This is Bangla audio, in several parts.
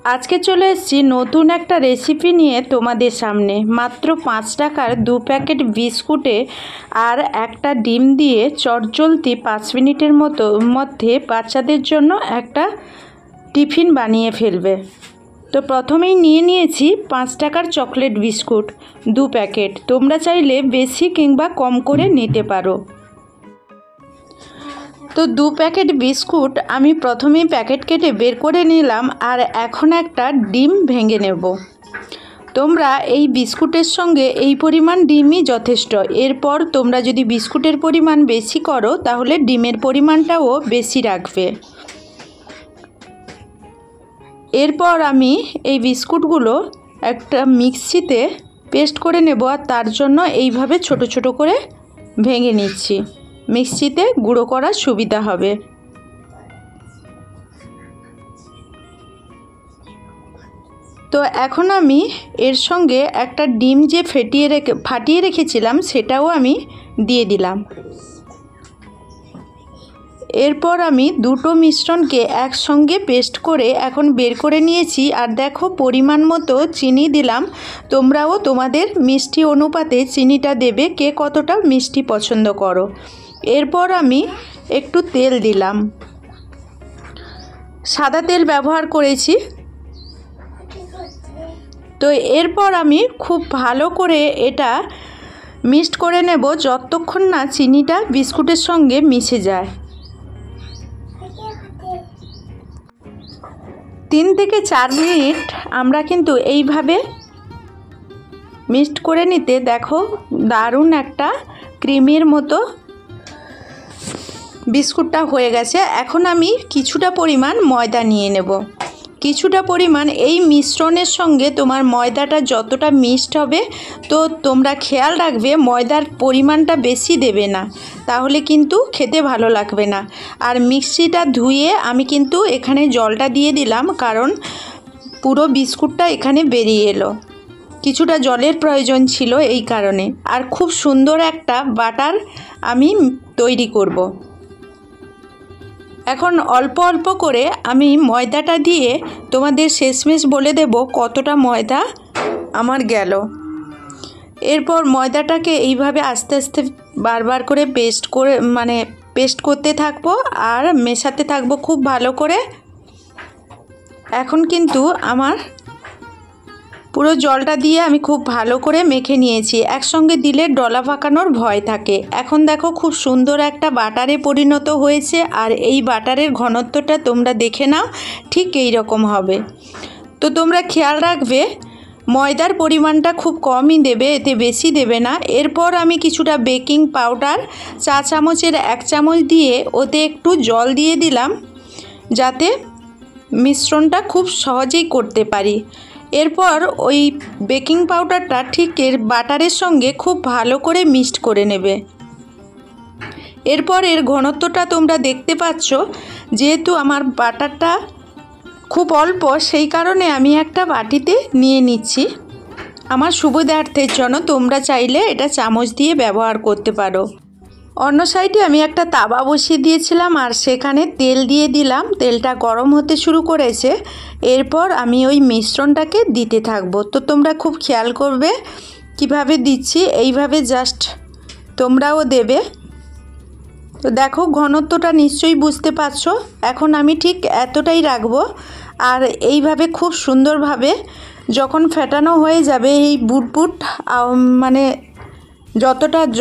আজকে চলে এসেছি নতুন একটা রেসিপি নিয়ে তোমাদের সামনে। মাত্র 5 টাকার 2 প্যাকেট বিস্কুটে আর একটা ডিম দিয়ে চটজলদি 5 মিনিটের মধ্যে বাচ্চাদের জন্য একটা টিফিন বানিয়ে ফেলবে। তো প্রথমেই নিয়েছি 5 টাকার চকলেট বিস্কুট 2 প্যাকেট। তোমরা চাইলে বেশি কিংবা কম করে নিতে পারো। তো 2 প্যাকেট বিস্কুট আমি প্রথমেই প্যাকেট কেটে বের করে নিলাম, আর এখন একটা ডিম ভেঙে নেব। তোমরা এই বিস্কুটের সঙ্গে এই পরিমাণ ডিমই যথেষ্ট। এরপর তোমরা যদি বিস্কুটের পরিমাণ বেশি করো তাহলে ডিমের পরিমাণটাও বেশি রাখবে। এরপর আমি এই বিস্কুটগুলো একটা মিক্সিতে পেস্ট করে নেব, আর তার জন্য এইভাবে ছোট ছোট করে ভেঙে নিচ্ছি। মিক্সিতে গুঁড়ো করার সুবিধা হবে। তো এখন আমি এর সঙ্গে একটা ডিম যে ফাটিয়ে রেখেছিলাম সেটাও আমি দিয়ে দিলাম। এরপর আমি দুটো মিশ্রণকে একসঙ্গে পেস্ট করে এখন বের করে নিয়েছি। আর দেখো পরিমাণ মতো চিনি দিলাম। তোমরাও তোমাদের মিষ্টি অনুপাতে চিনিটা দেবে, কে কতটা মিষ্টি পছন্দ করো। এরপর আমি একটু তেল দিলাম, সাদা তেল ব্যবহার করেছি। তো এরপর আমি খুব ভালো করে এটা মিক্সড করে নেব যতক্ষণ না চিনিটা বিস্কুটের সঙ্গে মিশে যায়। 3 থেকে 4 মিনিট আমরা কিন্তু এইভাবে মিক্সড করে নিতে দেখো দারুণ একটা ক্রিমের মতো বিস্কুটটা হয়ে গেছে। এখন আমি কিছুটা পরিমাণ ময়দা নিয়ে নেব। কিছুটা পরিমাণ এই মিশ্রণের সঙ্গে তোমার ময়দাটা যতটা মিক্সড হবে, তো তোমরা খেয়াল রাখবে ময়দার পরিমাণটা বেশি দেবে না, তাহলে কিন্তু খেতে ভালো লাগবে না। আর মিক্সিটা ধুয়ে আমি কিন্তু এখানে জলটা দিয়ে দিলাম, কারণ পুরো বিস্কুটটা এখানে বেরিয়ে এলো। কিছুটা জলের প্রয়োজন ছিল এই কারণে। আর খুব সুন্দর একটা বাটার আমি তৈরি করব। এখন অল্প অল্প করে আমি ময়দাটা দিয়ে তোমাদের শেষমেশ বলে দেব কতটা ময়দা আমার গেল। এরপর ময়দাটাকে এইভাবে আস্তে আস্তে বারবার করে পেস্ট করতে থাকবো আর মেশাতে থাকবো খুব ভালো করে। এখন কিন্তু আমার পুরো জলটা দিয়ে আমি খুব ভালো করে মেখে নিয়েছি। একসঙ্গে দিলে ডলা পাকানোর ভয় থাকে। এখন দেখো খুব সুন্দর একটা বাটারে পরিণত হয়েছে। আর এই বাটারের ঘনত্বটা তোমরা দেখে নাও, ঠিক এই রকম হবে। তো তোমরা খেয়াল রাখবে ময়দার পরিমাণটা খুব কমই দেবে, এতে বেশি দেবে না। এরপর আমি কিছুটা বেকিং পাউডার 4 চামচের 1 চামচ দিয়ে ওতে একটু জল দিয়ে দিলাম, যাতে মিশ্রণটা খুব সহজেই করতে পারি। এরপর ওই বেকিং পাউডারটা ঠিক এর বাটারের সঙ্গে খুব ভালো করে মিক্সড করে নেবে। এরপর এর ঘনত্বটা তোমরা দেখতে পাচ্ছ। যেহেতু আমার বাটারটা খুব অল্প, সেই কারণে আমি একটা বাটিতে নিয়ে নিচ্ছি আমার সুবিধার্থের জন্য। তোমরা চাইলে এটা চামচ দিয়ে ব্যবহার করতে পারো। অন্য সাইডে আমি একটা তাওয়া বসিয়ে দিয়েছিলাম, আর সেখানে তেল দিয়ে দিলাম। তেলটা গরম হতে শুরু করেছে। এরপর আমি ওই মিশ্রণটাকে দিতে থাকবো। তো তোমরা খুব খেয়াল করবে কিভাবে দিচ্ছি, এইভাবে জাস্ট তোমরাও দেবে। তো দেখো ঘনত্বটা নিশ্চয়ই বুঝতে পারছো। এখন আমি ঠিক এতটাই রাখবো। আর এইভাবে খুব সুন্দরভাবে যখন ফেটানো হয়ে যাবে, এই বুটবুট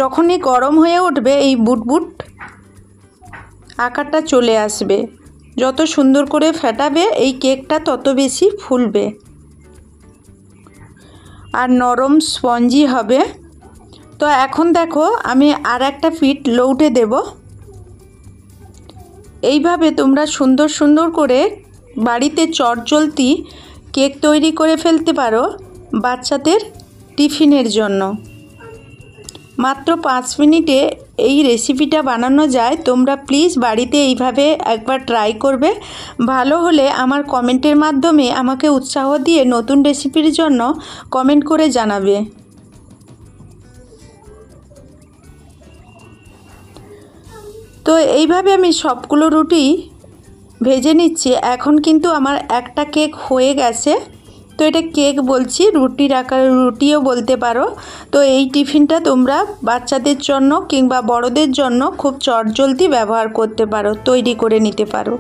যখনই গরম হয়ে উঠবে এই বুটবুট আকারটা চলে আসবে। যত সুন্দর করে ফেটাবে এই কেকটা তত বেশি ফুলবে আর নরম স্পঞ্জি হবে। তো এখন দেখো আমি আর একটা পিঠ লউটে দেব। এইভাবে তোমরা সুন্দর সুন্দর করে বাড়িতে চটজলদি কেক তৈরি করে ফেলতে পারো বাচ্চাদের টিফিনের জন্য। মাত্র 5 মিনিটে এই রেসিপিটা বানানো যায়। তোমরা প্লিজ বাড়িতে এইভাবে একবার ট্রাই করবে। ভালো হলে আমার কমেন্টের মাধ্যমে আমাকে উৎসাহ দিয়ে নতুন রেসিপির জন্য কমেন্ট করে জানাবে। তো এইভাবে আমি সবগুলো রুটি ভেজে নিচ্ছি। এখন কিন্তু আমার একটা কেক হয়ে গেছে। তো এটা কেক বলছি, রুটির আকার রুটিও বলতে পারো। তো এই টিফিনটা তোমরা বাচ্চাদের জন্য কিংবা বড়দের জন্য খুব চটজলদি ব্যবহার করতে পারো, তৈরি করে নিতে পারো।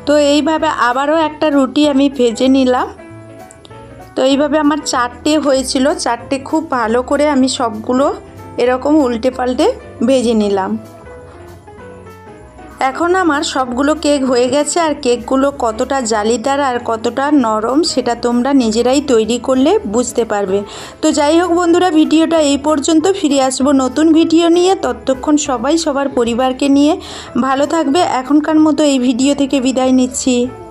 তো এইভাবে আবারও একটা রুটি আমি ভেজে নিলাম। তো এইভাবে আমার 4টে হয়েছিল, 4টে খুব ভালো করে আমি সবগুলো এরকম উল্টে পাল্টে ভেজে নিলাম। এখন আমার সবগুলো কেক হয়ে গেছে। আর কেকগুলো কতটা জালিদার আর কতটা নরম সেটা তোমরা নিজেরাই তৈরি করলে বুঝতে পারবে। তো যাই হোক বন্ধুরা, ভিডিওটা এই পর্যন্ত। ফিরে আসবো নতুন ভিডিও নিয়ে। ততক্ষণ সবাই সবার পরিবারকে নিয়ে ভালো থাকবে। এখনকার মতো এই ভিডিও থেকে বিদায় নিচ্ছি।